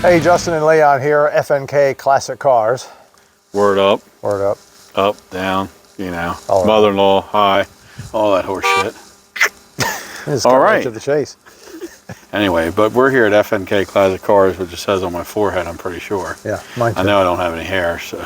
Hey, Justin and Leon here, FNK Classic Cars. Word up. Word up. Up, down, you know. All right. Mother-in-law, hi. All that horse shit. Just All right. right to the chase. Anyway, but we're here at FNK Classic Cars, which it says on my forehead, I'm pretty sure. Yeah, mine too. I know I don't have any hair, so.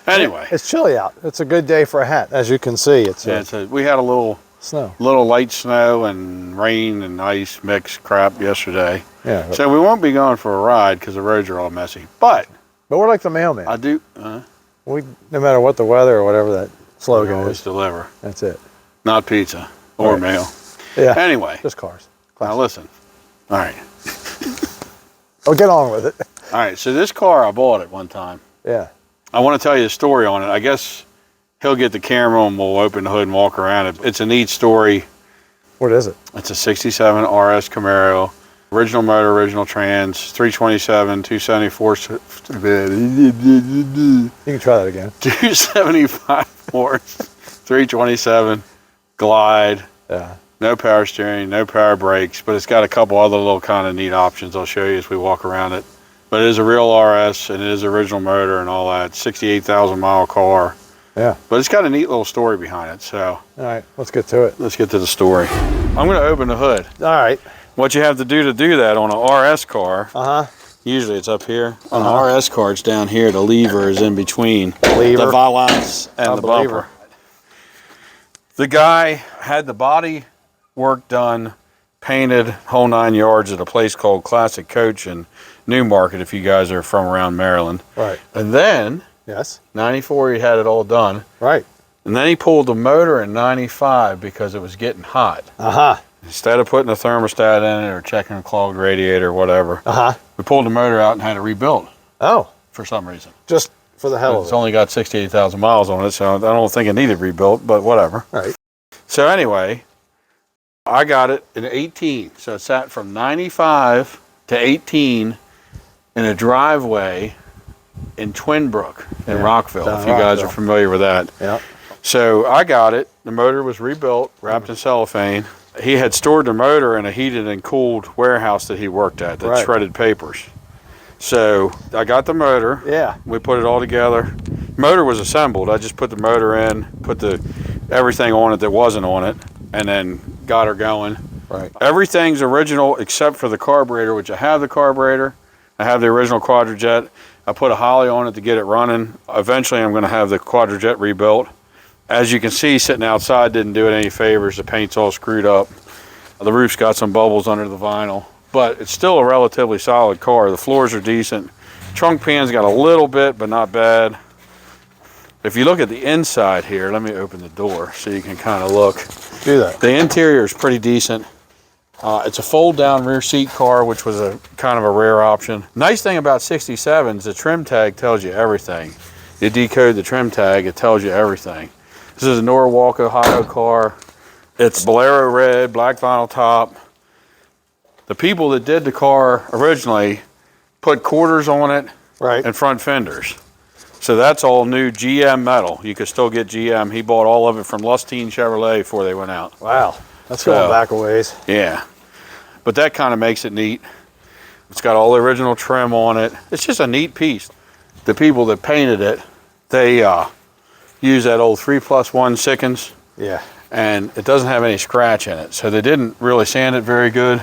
Anyway. It's chilly out. It's a good day for a hat, as you can see. We had a little snow. Little light snow and rain and ice mixed crap yesterday. Yeah. So we won't be going for a ride because the roads are all messy. But we're like the mailman. I do. We, no matter what the weather or whatever that slogan always is, deliver. That's it. Not pizza or Right. mail. Yeah. Anyway. Just cars. Now listen. All right. Oh, get on with it. All right. So this car I bought at one time. Yeah. I want to tell you a story on it. I guess he'll get the camera and we'll open the hood and walk around it. It's a neat story. What is it? It's a 67 RS Camaro. Original motor, original trans, 327, 274. You can try that again. 275 horse, 327, glide. Yeah. No power steering, no power brakes, but it's got a couple other little kind of neat options I'll show you as we walk around it. But it is a real RS and it is original motor and all that. 68,000 mile car. Yeah. But it's got a neat little story behind it. So. All right, let's get to it. Let's get to the story. I'm going to open the hood. All right. What you have to do that on an RS car, usually it's up here. On an RS car, it's down here. The lever is in between the valance and the bumper. The guy had the body work done, painted, whole 9 yards at a place called Classic Coach in Newmarket, if you guys are from around Maryland. Right. And then, yes, 94, he had it all done. Right. And then he pulled the motor in 95 because it was getting hot. Instead of putting a thermostat in it or checking a clogged radiator or whatever, we pulled the motor out and had it rebuilt. Oh. For some reason. Just for the hell of it. It's only got 68,000 miles on it, so I don't think it needed rebuilt, but whatever. Right. So anyway, I got it in 18. So it sat from 95 to 18 in a driveway in Twinbrook in Rockville, if you guys are familiar with that. Yeah. So I got it. The motor was rebuilt, wrapped in cellophane. He had stored the motor in a heated and cooled warehouse that he worked at that shredded papers. So I got the motor. Yeah. We put it all together. Motor was assembled. I just put the motor in, put everything on it that wasn't on it, and then got her going. Right. Everything's original except for the carburetor, which I have the carburetor. I have the original Quadrajet. I put a Holly on it to get it running. Eventually, I'm going to have the Quadrajet rebuilt. As you can see, sitting outside didn't do it any favors. The paint's all screwed up. The roof's got some bubbles under the vinyl, but it's still a relatively solid car. The floors are decent. Trunk pan's got a little bit, but not bad. If you look at the inside here, let me open the door so you can kind of look. Do that. The interior is pretty decent. It's a fold-down rear seat car, which was a kind of a rare option. Nice thing about 67s, the trim tag tells you everything. You decode the trim tag, it tells you everything. This is a Norwalk, Ohio car. It's Bolero red, black vinyl top. The people that did the car originally put quarters on it and front fenders. So that's all new GM metal. You could still get GM. He bought all of it from Lustine Chevrolet before they went out. Wow, that's going back a ways. Yeah, but that kind of makes it neat. It's got all the original trim on it. It's just a neat piece. The people that painted it, they use that old 3+1 Sikkens. Yeah. And it doesn't have any scratch in it. So they didn't really sand it very good.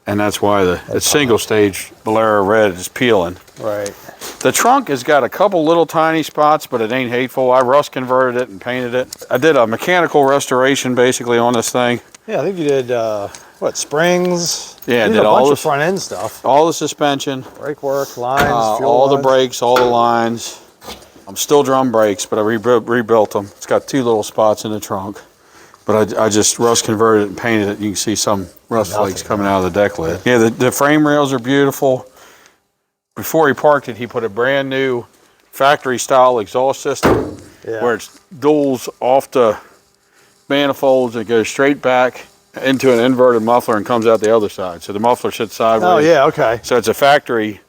And that's why the single stage Bolero red is peeling. Right. The trunk has got a couple little tiny spots, but it ain't hateful. I rust converted it and painted it. I did a mechanical restoration basically on this thing. Yeah, I think you did, what, springs? Yeah, I did a bunch of front end stuff. All the suspension. Brake work, lines, fuel all lines. the brakes, all the lines. I'm still drum brakes, but I rebuilt them. It's got 2 little spots in the trunk. But I just rust converted it and painted it. You can see some rust flakes coming out of the deck lid. Yeah, the frame rails are beautiful. Before he parked it, he put a brand new factory style exhaust system where it duals off the manifolds and goes straight back into an inverted muffler and comes out the other side. So the muffler sits sideways. Oh yeah, okay. So it's a factory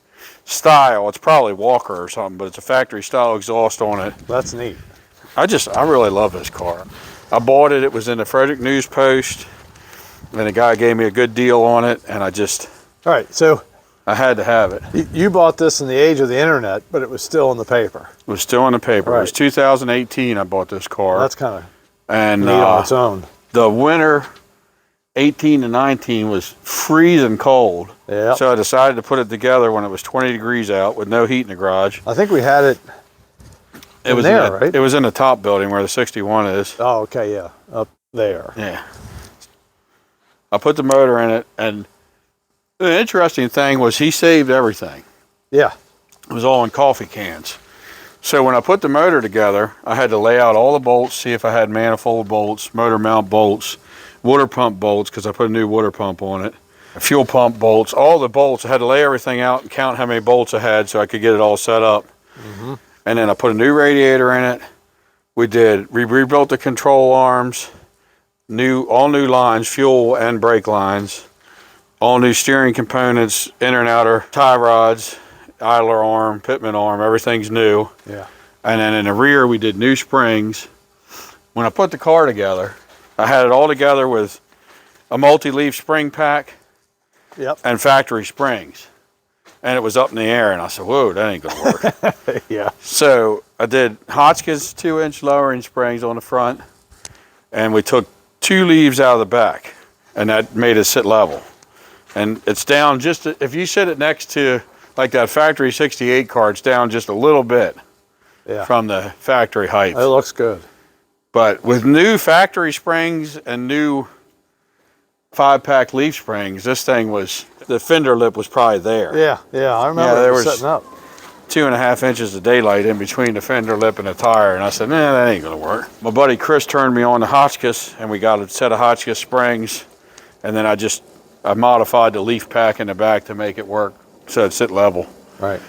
style. It's probably Walker or something, but it's a factory style exhaust on it. That's neat. I really love this car. I bought it. It was in the Frederick News Post, and the guy gave me a good deal on it, and I just... All right, so I had to have it. You bought this in the age of the internet, but it was still in the paper. It was still in the paper. Right. It was 2018 I bought this car. Well, that's kind of and neat on its own. The winter 18 to 19 was freezing cold. Yeah. So I decided to put it together when it was 20 degrees out with no heat in the garage. I think we had it. It was there, right? Right? It was in the top building where the 61 is. Oh, okay, yeah, up there. Yeah. I put the motor in it, and the interesting thing was he saved everything. Yeah. It was all in coffee cans. So when I put the motor together, I had to lay out all the bolts, see if I had manifold bolts, motor mount bolts, water pump bolts, because I put a new water pump on it, fuel pump bolts, all the bolts. I had to lay everything out and count how many bolts I had so I could get it all set up. Mm-hmm. And then I put a new radiator in it. We rebuilt the control arms, all new lines, fuel and brake lines, all new steering components, inner and outer tie rods, idler arm, pitman arm, everything's new. Yeah. And then in the rear, we did new springs. When I put the car together, I had it all together with a multi-leaf spring pack. Yep. And factory springs. And it was up in the air, and I said, whoa, that ain't gonna work. Yeah. So I did Hotchkiss 2-inch lowering springs on the front, and we took 2 leaves out of the back, and that made it sit level. And it's down just, if you sit it next to like that factory 68 car, it's down just a little bit from the factory height. It looks good. But with new factory springs and new 5-pack leaf springs, this thing was, the fender lip was probably there. Yeah, I remember there it was setting up. 2.5 inches of daylight in between the fender lip and the tire, and I said, nah, that ain't gonna work. My buddy Chris turned me on to Hotchkiss, and we got a set of Hotchkiss springs, and then I modified the leaf pack in the back to make it work so it sit level. Right.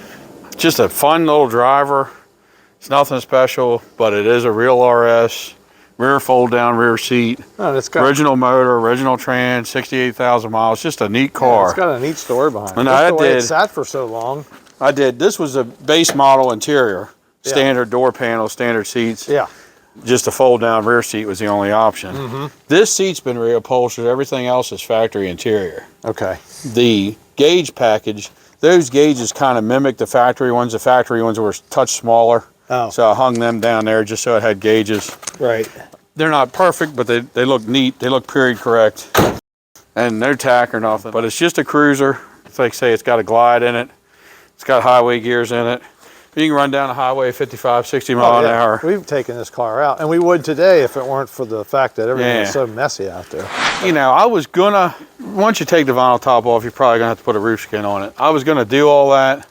Just a fun little driver. It's nothing special, but it is a real RS. Rear fold down rear seat. Oh, it's got, original motor, original trans, 68,000 miles. Just a neat car. It's got a neat story behind it. And Just the way it sat for so long. I did. This was a base model interior. Standard door panel, standard seats. Yeah. Just a fold down rear seat was the only option. Mm-hmm. This seat's been reupholstered. Everything else is factory interior. Okay. The gauge package, those gauges kind of mimic the factory ones. The factory ones were a touch smaller. Oh. So I hung them down there just so it had gauges. Right. They're not perfect, but they look neat. They look period correct. And no tack or nothing. But it's just a cruiser. It's like say it's got a glide in it. It's got highway gears in it. You can run down the highway 55, 60 mile an hour. We've taken this car out, and we would today if it weren't for the fact that everything was so messy out there. You know, I was gonna, once you take the vinyl top off, you're probably gonna have to put a roof skin on it. I was gonna do all that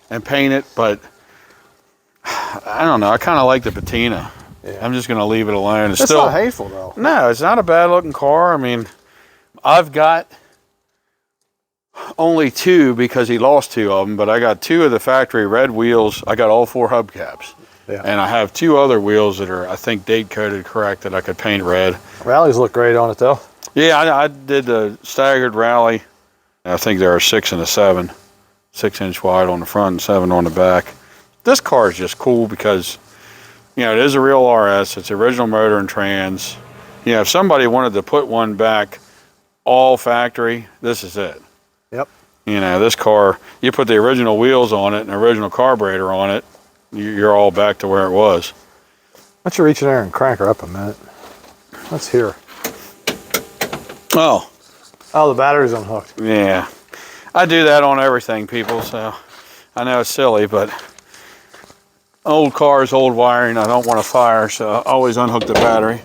and paint it, but I don't know. I kind of like the patina. Yeah. I'm just gonna leave it alone. It's still not hateful though. No, it's not a bad looking car. I mean, I've got only 2 because he lost 2 of them, but I got 2 of the factory red wheels. I got all 4 hubcaps. Yeah. And I have 2 other wheels that are, I think, date coded correct that I could paint red. Rallies look great on it though. Yeah, I did the staggered rally. I think there are 6 and a 7, 6-inch wide on the front and 7 on the back. This car is just cool because, you know, it is a real RS. It's original motor and trans. You know, if somebody wanted to put one back all factory, this is it. Yep. You know, this car, you put the original wheels on it and original carburetor on it, you're all back to where it was. Why don't you reach in there and crank her up a minute? Let's hear. Oh, the battery's unhooked. Yeah. I do that on everything, people, so I know it's silly, but old cars, old wiring, I don't want to fire, so I always unhook the battery.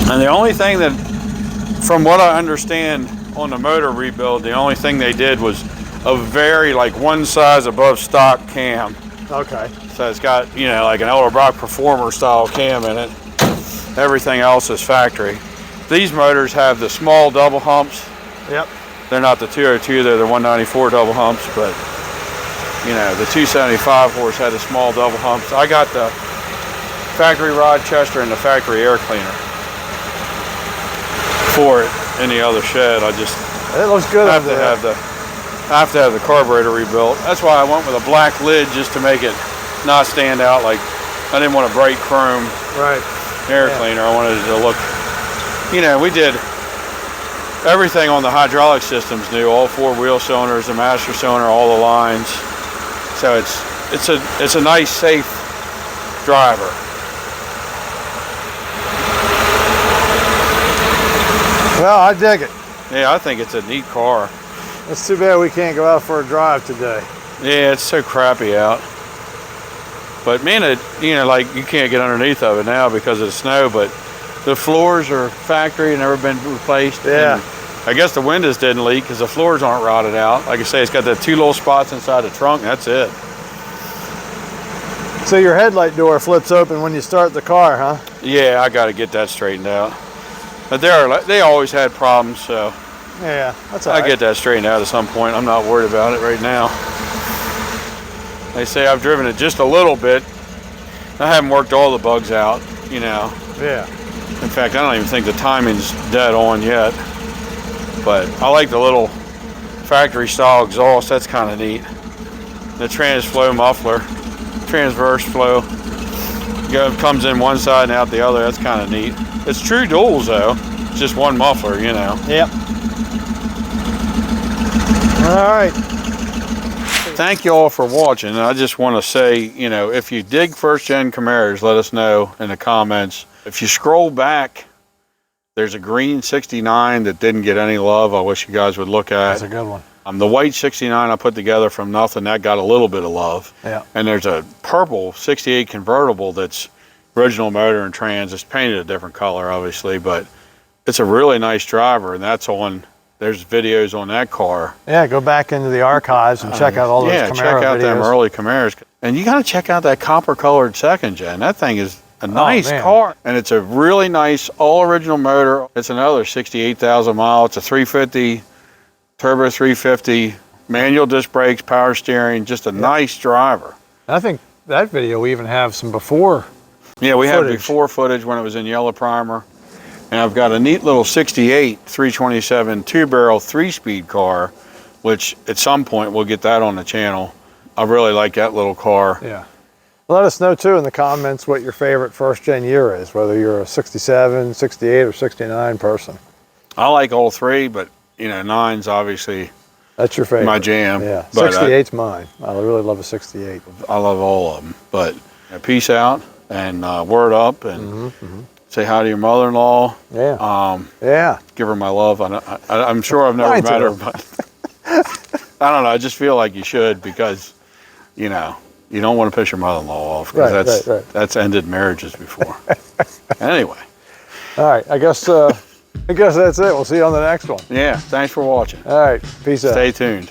And the only thing that, from what I understand on the motor rebuild, the only thing they did was a very, like, one size above stock cam. Okay. So it's got, you know, like an Elderbrock Performer style cam in it. Everything else is factory. These motors have the small double humps. Yep. They're not the 202, they're the 194 double humps, but, you know, the 275 horse had the small double humps. I got the factory Rochester and the factory air cleaner for it in the other shed. It looks good. I have to have the carburetor rebuilt. That's why I went with a black lid, just to make it not stand out. Like, I didn't want a bright chrome air cleaner. I wanted it to look, you know, we did everything on the hydraulic systems new, all 4 wheel cylinders, the master cylinder, all the lines. So it's a nice, safe driver. Well, I dig it. Yeah, I think it's a neat car. It's too bad we can't go out for a drive today. Yeah, it's so crappy out. But man, you know, like you can't get underneath of it now because of the snow, but the floors are factory and never been replaced. Yeah. And I guess the windows didn't leak because the floors aren't rotted out. Like I say, it's got the 2 little spots inside the trunk, and that's it. So your headlight door flips open when you start the car, huh? Yeah, I got to get that straightened out. But they always had problems, so Yeah, that's all right. I get that straightened out at some point. I'm not worried about it right now. They say I've driven it just a little bit. I haven't worked all the bugs out, you know. Yeah. In fact, I don't even think the timing's dead on yet. But I like the little factory style exhaust. That's kind of neat. The transverse flow comes in one side and out the other. That's kind of neat. It's true duals though. It's just one muffler, you know. Yep. All right. Thank you all for watching. And I just want to say, you know, if you dig first gen Camaros, let us know in the comments. If you scroll back, there's a green 69 that didn't get any love. I wish you guys would look at. That's a good one. The white 69 I put together from nothing, that got a little bit of love. Yeah. And there's a purple 68 convertible that's original motor and trans. It's painted a different color, obviously, but it's a really nice driver, and that's on. There's videos on that car. Yeah, go back into the archives and check out all those Camaro check out videos. them early Camaros. And you got to check out that copper-colored second gen. That thing is a nice car, and it's a really nice all original motor. It's another 68,000 miles. It's a 350 turbo 350, manual disc brakes, power steering, just a nice driver. I think that video we even have some before. Yeah, we footage. had before footage when it was in yellow primer. And I've got a neat little 68 327 2-barrel 3-speed car, which at some point we'll get that on the channel. I really like that little car. Yeah. Let us know too in the comments what your favorite first gen year is, whether you're a 67, 68, or 69 person. I like all 3, but you know, 9's obviously that's your favorite. my jam. Yeah, but 68's mine. I really love a 68. I love all of them. But peace out and word up and say hi to your mother-in-law. Yeah. Yeah. Give her my love. I'm sure I've never met her, but I don't know. I just feel like you should because, you know, you don't want to piss your mother-in-law off because that's ended marriages before. Anyway. All right. I guess that's it. We'll see you on the next one. Yeah. Thanks for watching. All right. Peace out. Stay tuned.